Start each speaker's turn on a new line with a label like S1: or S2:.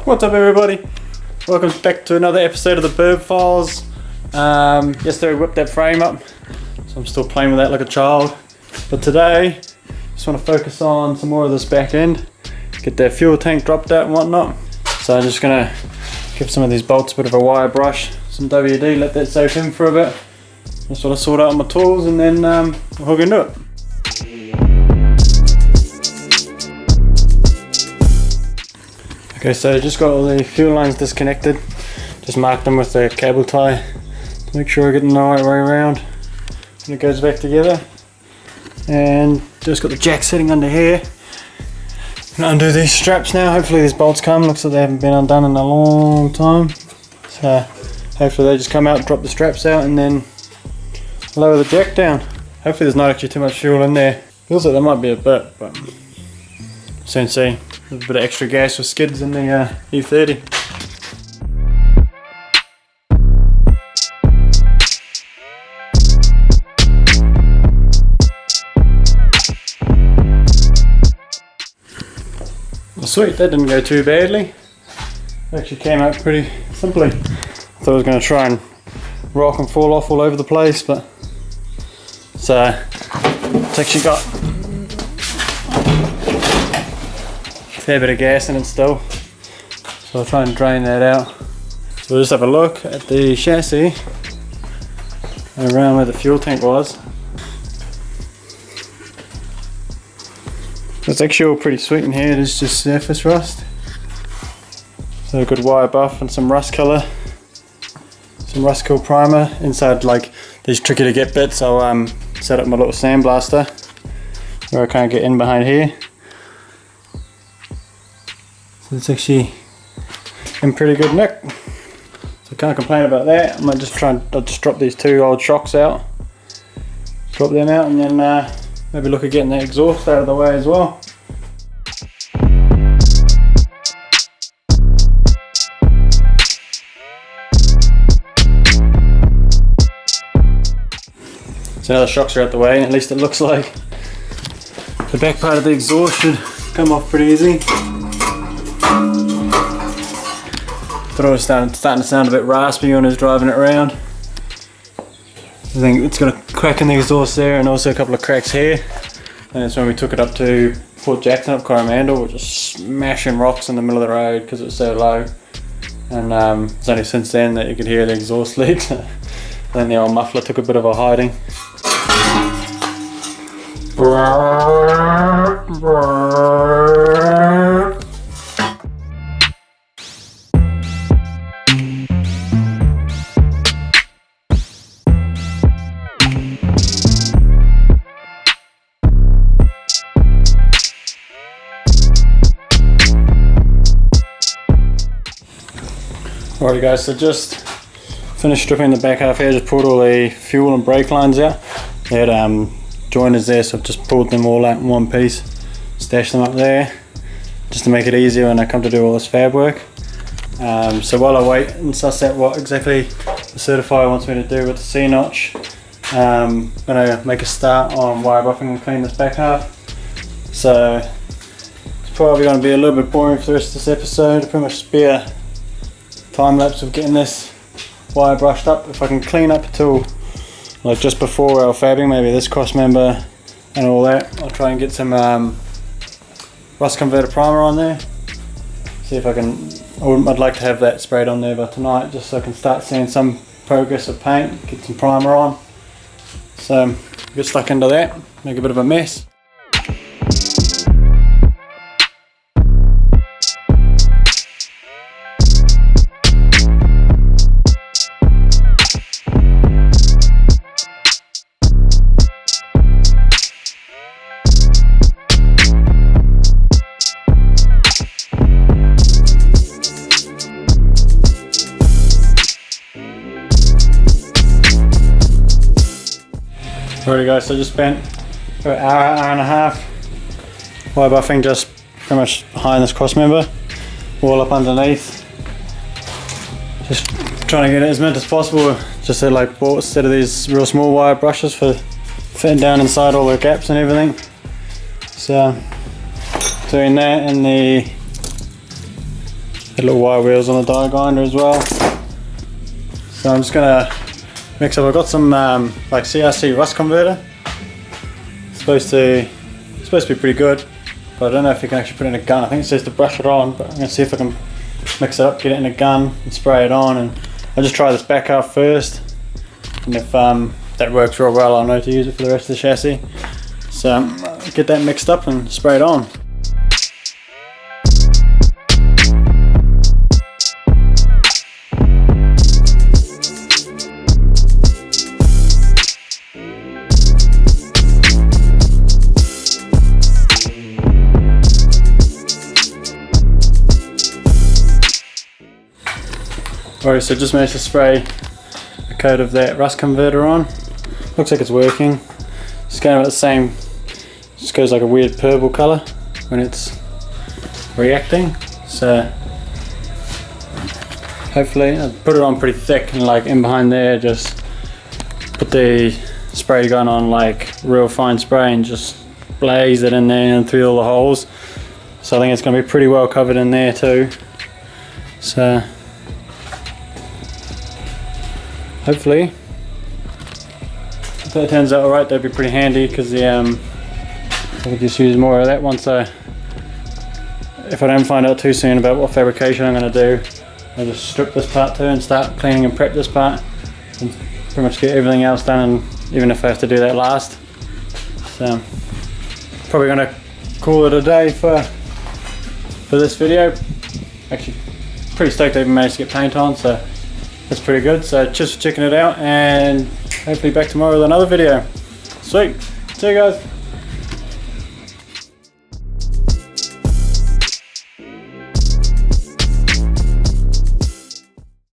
S1: What's up everybody? Welcome back to another episode of the BURB Files. Yesterday we whipped that frame up, so I'm still playing with that like a child. But today, just want to focus on some more of this back end, get that fuel tank dropped out and whatnot. So I'm just going to give some of these bolts a bit of a wire brush, some WD, let that soak in for a bit. Just sort of sort out my tools and then we'll hook into it. Okay, so just got all the fuel lines disconnected. Just marked them with the cable tie to make sure we're getting the right way around and it goes back together. And just got the jack sitting under here. Gonna undo these straps now. Hopefully these bolts come. Looks like they haven't been undone in a long time. So hopefully they just come out, drop the straps out, and then lower the jack down. Hopefully there's not actually too much fuel in there. Feels like there might be a bit, but soon see. A bit of extra gas for skids in the E30. Well, sweet, that didn't go too badly. It actually came out pretty simply. I thought I was going to try and rock and fall off all over the place, but it's actually got a fair bit of gas in it still, so I'll try and drain that out. So we'll just have a look at the chassis around where the fuel tank was. It's actually all pretty sweet in here. It is just surface rust, so a good wire buff and some rust colour, some rust kill primer inside. Like these tricky to get bits, I'll set up my little sandblaster where I can't get in behind here. So it's actually in pretty good nick, so I can't complain about that. I might just I'll just drop these two old shocks out, drop them out, and then maybe look at getting the exhaust out of the way as well. So now the shocks are out the way, and at least it looks like the back part of the exhaust should come off pretty easy. Thought it was starting to sound a bit raspy when I was driving it around. I think it's got a crack in the exhaust there and also a couple of cracks here. And that's when we took it up to Port Jackson up Coromandel, which was smashing rocks in the middle of the road because it was so low. And it's only since then that you could hear the exhaust leaks. I think the old muffler took a bit of a hiding. Alrighty guys, so just finished stripping the back half here, just pulled all the fuel and brake lines out. They had joiners there, so I've just pulled them all out in one piece, stashed them up there, just to make it easier when I come to do all this fab work. So while I wait and suss out what exactly the certifier wants me to do with the C-notch, I'm going to make a start on wire buffing and clean this back half. So it's probably going to be a little bit boring for the rest of this episode. It'll pretty much just be a time lapse of getting this wire brushed up. If I can clean up till like just before our fabbing, maybe this cross member and all that, I'll try and get some rust converter primer on there. See if I can. I'd like to have that sprayed on there by tonight, just so I can start seeing some progress of paint, get some primer on. So get stuck into that, make a bit of a mess. Alrighty guys, so just spent about an hour and a half wire buffing just pretty much behind this cross member, all up underneath. Just trying to get it as mint as possible, just like bought a set of these real small wire brushes for fitting down inside all the gaps and everything. So doing that in the The little wire wheels on the die grinder as well. So I'm just gonna mix up. I've got some like CRC rust converter. It's supposed to be pretty good, but I don't know if you can actually put it in a gun. I think it says to brush it on, but I'm gonna see if I can mix it up, get it in a gun and spray it on, and I'll just try this back half first, and if that works real well, I'll know to use it for the rest of the chassis. So get that mixed up and spray it on. Alright, so just managed to spray a coat of that rust converter on. Looks like it's working. It's kind of the same, just goes like a weird purple colour when it's reacting. So hopefully, I put it on pretty thick, and like in behind there, just put the spray gun on like real fine spray and just blaze it in there and through all the holes. So I think it's going to be pretty well covered in there too. So hopefully, if that turns out alright, that'd be pretty handy, because I could just use more of that once if I don't find out too soon about what fabrication I'm going to do. I'll just strip this part too and start cleaning and prep this part, and pretty much get everything else done, and even if I have to do that last. So probably going to call it a day for this video. Actually pretty stoked I even managed to get paint on, so that's pretty good. So cheers for checking it out, and hopefully back tomorrow with another video. Sweet. See you guys.